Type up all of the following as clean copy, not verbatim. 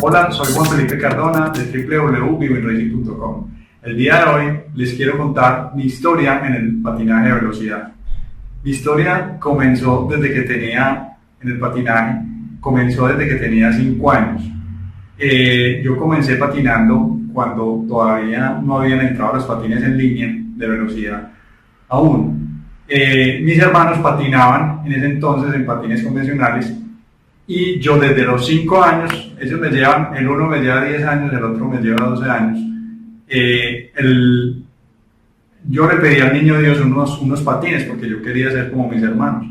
Hola, soy Juan Felipe Cardona de www.vivoenracing.com. El día de hoy les quiero contar mi historia en el patinaje de velocidad. Mi historia comenzó desde que tenía, en el patinaje, comenzó desde que tenía 5 años. Yo comencé patinando cuando todavía no habían entrado los patines en línea de velocidad aún. Mis hermanos patinaban en ese entonces en patines convencionales y yo desde los 5 años, ellos me llevan, el uno me lleva 10 años, el otro me lleva 12 años. Yo le pedí al niño Dios unos patines porque yo quería ser como mis hermanos.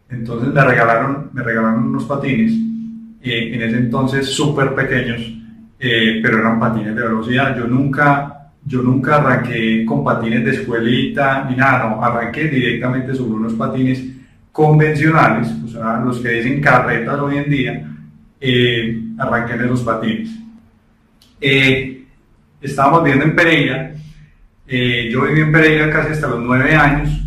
Entonces me regalaron unos patines, en ese entonces súper pequeños, pero eran patines de velocidad. Yo nunca arranqué con patines de escuelita ni nada, no, arranqué directamente sobre unos patines convencionales, o sea, los que dicen carretas hoy en día, arranqué en esos patines. Estábamos viviendo en Pereira, yo viví en Pereira casi hasta los 9 años,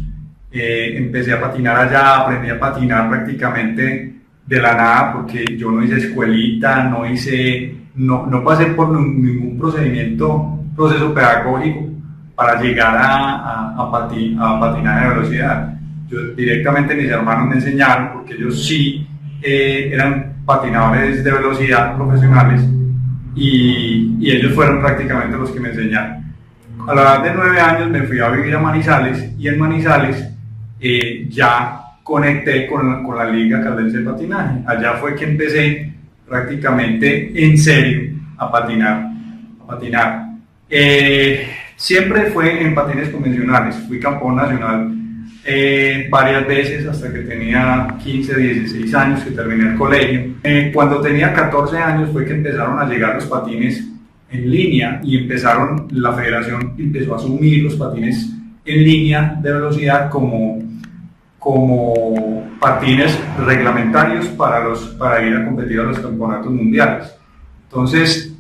empecé a patinar allá, aprendí a patinar prácticamente de la nada porque yo no hice escuelita, no pasé por ningún proceso pedagógico para llegar a patinar de velocidad. Directamente mis hermanos me enseñaron porque ellos sí eran patinadores de velocidad profesionales y ellos fueron prácticamente los que me enseñaron. A la edad de 9 años me fui a vivir a Manizales y en Manizales ya conecté con la Liga Caldense de Patinaje. Allá fue que empecé prácticamente en serio a patinar. Siempre fue en patines convencionales, fui campeón nacional varias veces hasta que tenía 15, 16 años que terminé el colegio. Cuando tenía 14 años fue que empezaron a llegar los patines en línea y la federación empezó a asumir los patines en línea de velocidad como patines reglamentarios para ir a competir a los campeonatos mundiales. Entonces,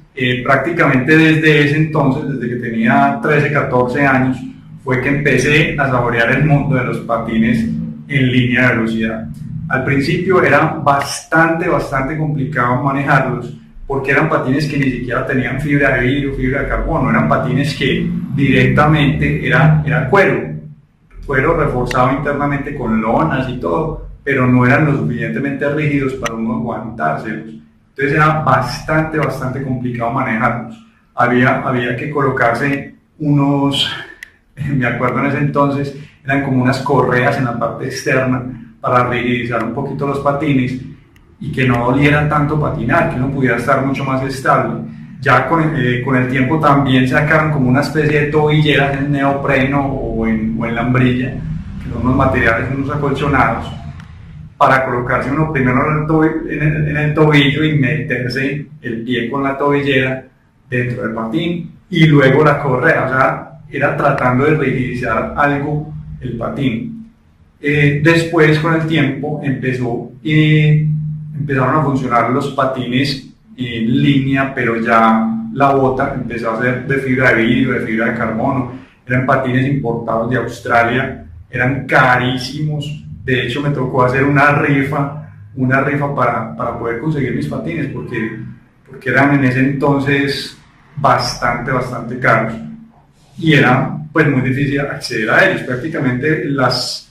prácticamente desde ese entonces, desde que tenía 13, 14 años, fue que empecé a saborear el mundo de los patines en línea de velocidad. Al principio era bastante complicado manejarlos porque eran patines que ni siquiera tenían fibra de vidrio, fibra de carbono, eran patines que directamente era cuero reforzado internamente con lonas y todo, pero no eran lo suficientemente rígidos para uno aguantárselos. Entonces era bastante complicado manejarlos. Había que colocarse me acuerdo en ese entonces, eran como unas correas en la parte externa para rigidizar un poquito los patines y que no doliera tanto patinar, que uno pudiera estar mucho más estable. Ya con el tiempo también sacaron como una especie de tobilleras en neopreno o en lambrilla, que son unos materiales, unos acolchonados, para colocarse uno primero en el tobillo y meterse el pie con la tobillera dentro del patín y luego la correa, o sea, era tratando de rigidizar algo el patín. Después, con el tiempo, empezaron a funcionar los patines en línea, pero ya la bota empezó a ser de fibra de vidrio, de fibra de carbono. Eran patines importados de Australia, eran carísimos. De hecho, me tocó hacer una rifa para poder conseguir mis patines, porque eran en ese entonces bastante caros. Y era pues muy difícil acceder a ellos. Prácticamente las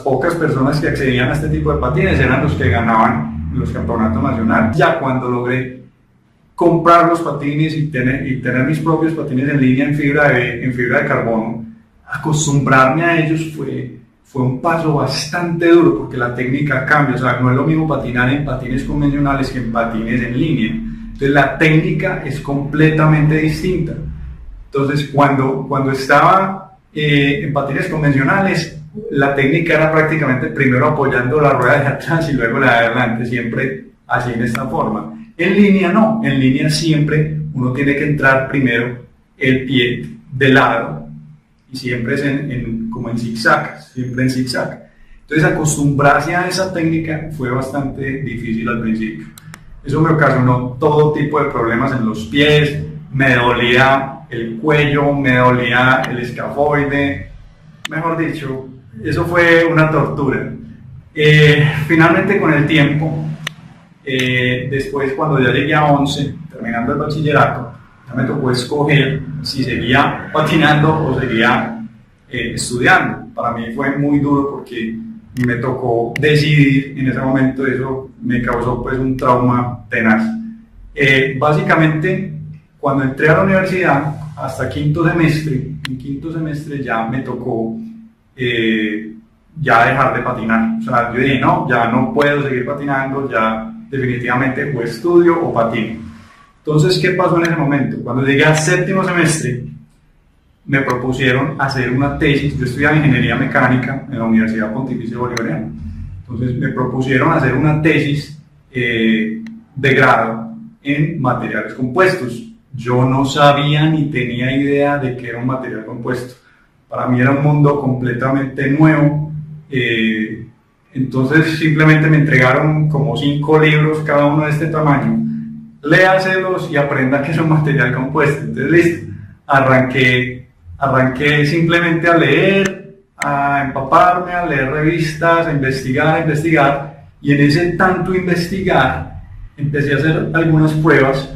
pocas personas que accedían a este tipo de patines eran los que ganaban los campeonatos nacionales. Ya cuando logré comprar los patines y tener mis propios patines en línea en fibra de carbono, acostumbrarme a ellos fue un paso bastante duro porque la técnica cambia. O sea, no es lo mismo patinar en patines convencionales que en patines en línea. Entonces la técnica es completamente distinta. Entonces, cuando estaba en patines convencionales, la técnica era prácticamente primero apoyando la rueda de atrás y luego la de adelante, siempre así en esta forma. En línea no, en línea siempre uno tiene que entrar primero el pie de lado y siempre es como en zigzag, siempre en zigzag. Entonces, acostumbrarse a esa técnica fue bastante difícil al principio. Eso me ocasionó todo tipo de problemas en los pies, me dolía el cuello, me dolía el escafoide, mejor dicho, eso fue una tortura. Finalmente con el tiempo, después cuando ya llegué a 11, terminando el bachillerato, ya me tocó escoger si seguía patinando o seguía estudiando. Para mí fue muy duro porque me tocó decidir en ese momento, eso me causó pues un trauma tenaz. Básicamente, cuando entré a la universidad, hasta quinto semestre, en quinto semestre ya me tocó ya dejar de patinar. O sea, yo dije, no, ya no puedo seguir patinando, ya definitivamente o estudio o patino. Entonces, ¿qué pasó en ese momento? Cuando llegué al séptimo semestre, me propusieron hacer una tesis. Yo estudiaba ingeniería mecánica en la Universidad Pontificia Bolivariana. Entonces, me propusieron hacer una tesis de grado en materiales compuestos. Yo no sabía ni tenía idea de qué era un material compuesto. Para mí era un mundo completamente nuevo. Entonces simplemente me entregaron como 5 libros, cada uno de este tamaño. Léaselos y aprenda qué es un material compuesto. Entonces listo, arranqué simplemente a leer, a empaparme, a leer revistas, a investigar. Y en ese tanto investigar, empecé a hacer algunas pruebas.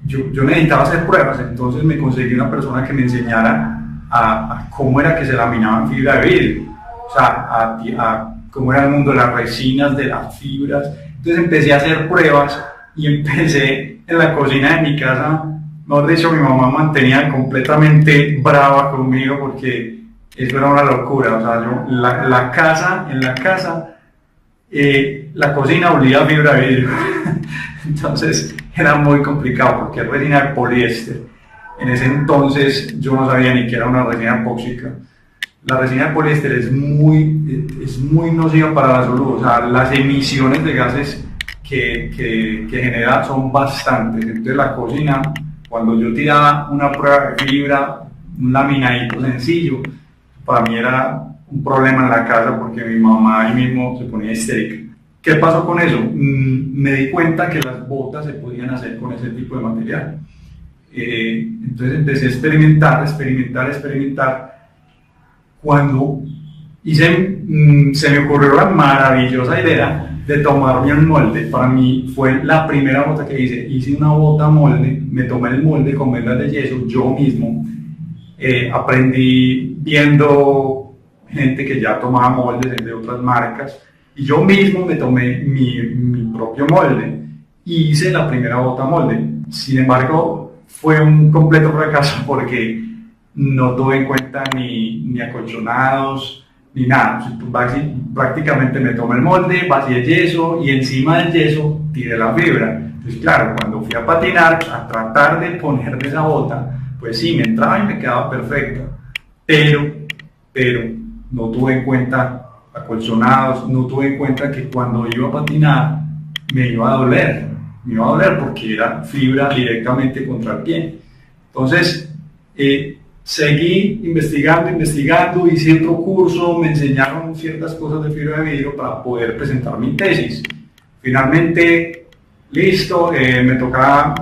Yo necesitaba hacer pruebas, entonces me conseguí una persona que me enseñara a cómo era que se laminaban fibra de vidrio, o sea, a cómo era el mundo de las resinas, de las fibras. Entonces empecé a hacer pruebas y empecé en la cocina de mi casa. Mejor dicho, mi mamá mantenía completamente brava conmigo porque eso era una locura. O sea, la cocina olía a fibra de vidrio. Entonces era muy complicado porque es resina de poliéster. En ese entonces yo no sabía ni qué era una resina epóxica. La resina de poliéster es muy nociva para la salud. O sea, las emisiones de gases que genera son bastantes. Entonces la cocina, cuando yo tiraba una prueba de fibra, un laminadito sencillo, para mí era un problema en la casa porque mi mamá ahí mismo se ponía histérica. ¿Qué pasó con eso? Me di cuenta que las botas se podían hacer con ese tipo de material. Entonces empecé a experimentar. Cuando se me ocurrió la maravillosa idea de tomarme un molde. Para mí fue la primera bota que hice una bota molde, me tomé el molde con vendas de yeso, yo mismo aprendí viendo gente que ya tomaba moldes de otras marcas, y yo mismo me tomé mi propio molde y hice la primera bota molde. Sin embargo, fue un completo fracaso porque no tuve en cuenta ni acolchonados ni nada. Prácticamente me tomé el molde, vacié yeso y encima del yeso tiré la fibra. Entonces, claro, cuando fui a patinar, a tratar de ponerme esa bota, pues sí, me entraba y me quedaba perfecta, pero no tuve en cuenta acolchonados, no tuve en cuenta que cuando iba a patinar me iba a doler porque era fibra directamente contra el pie. Entonces seguí investigando, hice otro curso, me enseñaron ciertas cosas de fibra de vidrio para poder presentar mi tesis. Finalmente, listo, me tocaba,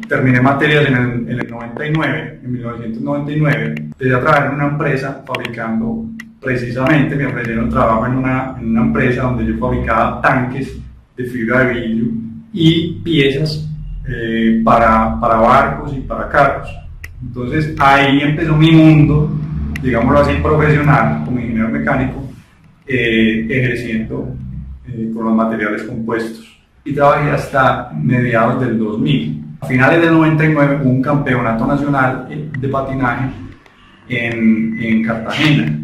terminé materias en el 99, en 1999, empecé a trabajar en una empresa fabricando. Precisamente me ofrecieron trabajo en una empresa donde yo fabricaba tanques de fibra de vidrio y piezas para barcos y para carros. Entonces ahí empezó mi mundo, digámoslo así, profesional, como ingeniero mecánico, ejerciendo con los materiales compuestos. Y trabajé hasta mediados del 2000. A finales del 99 hubo un campeonato nacional de patinaje en Cartagena.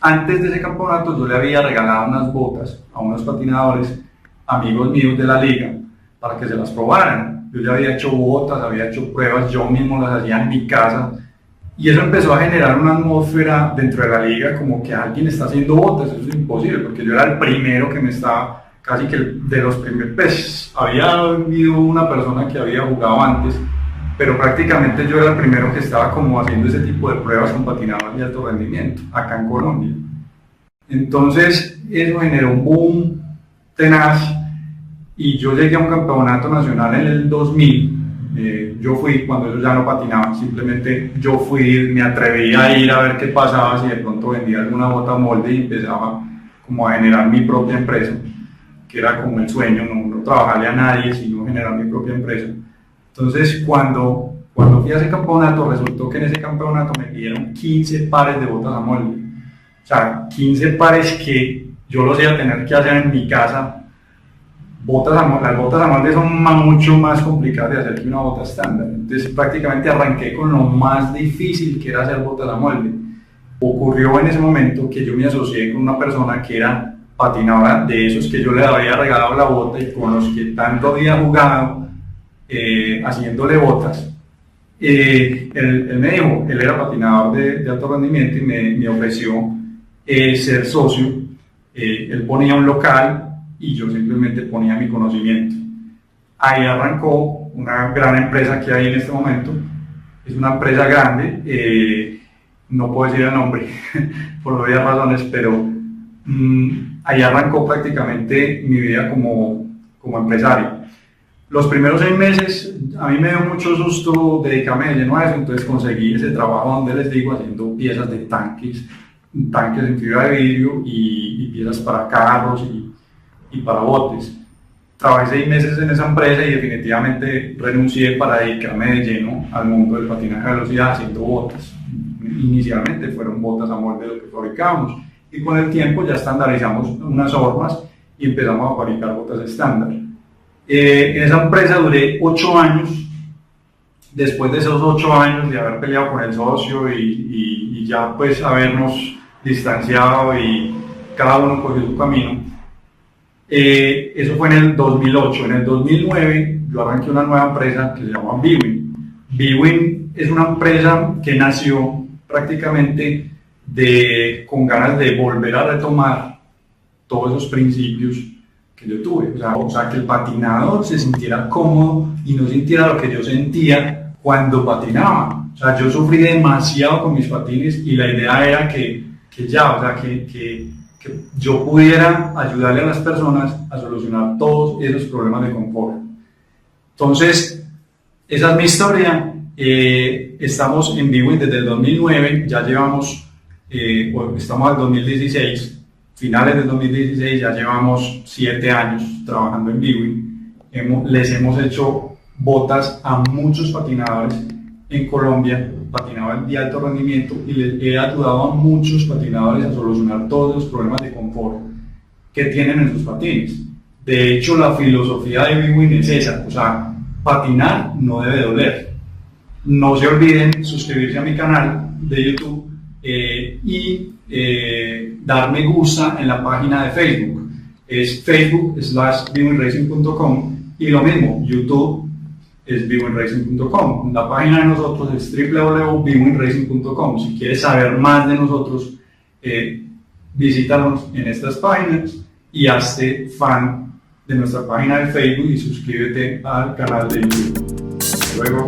Antes de ese campeonato yo le había regalado unas botas a unos patinadores, amigos míos de la liga, para que se las probaran. Yo ya había hecho botas, había hecho pruebas, yo mismo las hacía en mi casa, y eso empezó a generar una atmósfera dentro de la liga como que alguien está haciendo botas. Eso es imposible, porque yo era el primero que me estaba, casi que de los primeros, pues había habido una persona que había jugado antes, pero prácticamente yo era el primero que estaba como haciendo ese tipo de pruebas con patinadores de alto rendimiento, acá en Colombia. Entonces eso generó un boom tenaz, y yo llegué a un campeonato nacional en el 2000. Yo fui cuando ellos ya no patinaban, simplemente yo fui, me atreví a ir a ver qué pasaba, si de pronto vendía alguna bota molde y empezaba como a generar mi propia empresa. que era como el sueño, no trabajarle a nadie, sino generar mi propia empresa. Entonces, cuando fui a ese campeonato, resultó que en ese campeonato me pidieron 15 pares de botas a molde. O sea, 15 pares que yo los iba a tener que hacer en mi casa. Las botas a molde son mucho más complicadas de hacer que una bota estándar. Entonces, prácticamente arranqué con lo más difícil que era hacer botas a molde. Ocurrió en ese momento que yo me asocié con una persona que era patinadora, de esos que yo le había regalado la bota y con los que tanto había jugado haciéndole botas. Él me dijo, él era patinador de alto rendimiento y me ofreció ser socio. Él ponía un local y yo simplemente ponía mi conocimiento. Ahí arrancó una gran empresa que hay en este momento. Es una empresa grande, no puedo decir el nombre por obvias razones, pero ahí arrancó prácticamente mi vida como empresario. Los primeros 6 meses a mí me dio mucho susto dedicarme de lleno a eso, entonces conseguí ese trabajo donde les digo, haciendo piezas de tanques en fibra de vidrio y piezas para carros y para botes. Trabajé 6 meses en esa empresa y definitivamente renuncié para dedicarme de lleno al mundo del patinaje de velocidad haciendo botas. Inicialmente fueron botas a molde lo que fabricábamos y con el tiempo ya estandarizamos unas hormas y empezamos a fabricar botas estándar. En esa empresa duré 8 años. Después de esos 8 años de haber peleado con el socio y ya pues habernos distanciado y cada uno cogió su camino, eso fue en el 2008. En el 2009 yo arranqué una nueva empresa que se llama Bwin. Bwin es una empresa que nació prácticamente con ganas de volver a retomar todos esos principios que yo tuve, o sea, que el patinador se sintiera cómodo y no sintiera lo que yo sentía cuando patinaba. O sea, yo sufrí demasiado con mis patines y la idea era que yo pudiera ayudarle a las personas a solucionar todos esos problemas de confort. Entonces, esa es mi historia. Estamos en Bwin desde el 2009, ya llevamos, estamos al 2016. Finales del 2016 ya llevamos 7 años trabajando en Bwin. Les hemos hecho botas a muchos patinadores en Colombia, patinadores de alto rendimiento, y les he ayudado a muchos patinadores a solucionar todos los problemas de confort que tienen en sus patines. De hecho, la filosofía de Bwin es esa, o sea, patinar no debe doler. No se olviden suscribirse a mi canal de YouTube y dar me gusta en la página de Facebook. Es facebook.bwinracing.com y lo mismo, YouTube es bwinracing.com. La página de nosotros es www.bwinracing.com. Si quieres saber más de nosotros, visítanos en estas páginas y hazte fan de nuestra página de Facebook y suscríbete al canal de YouTube. Hasta luego.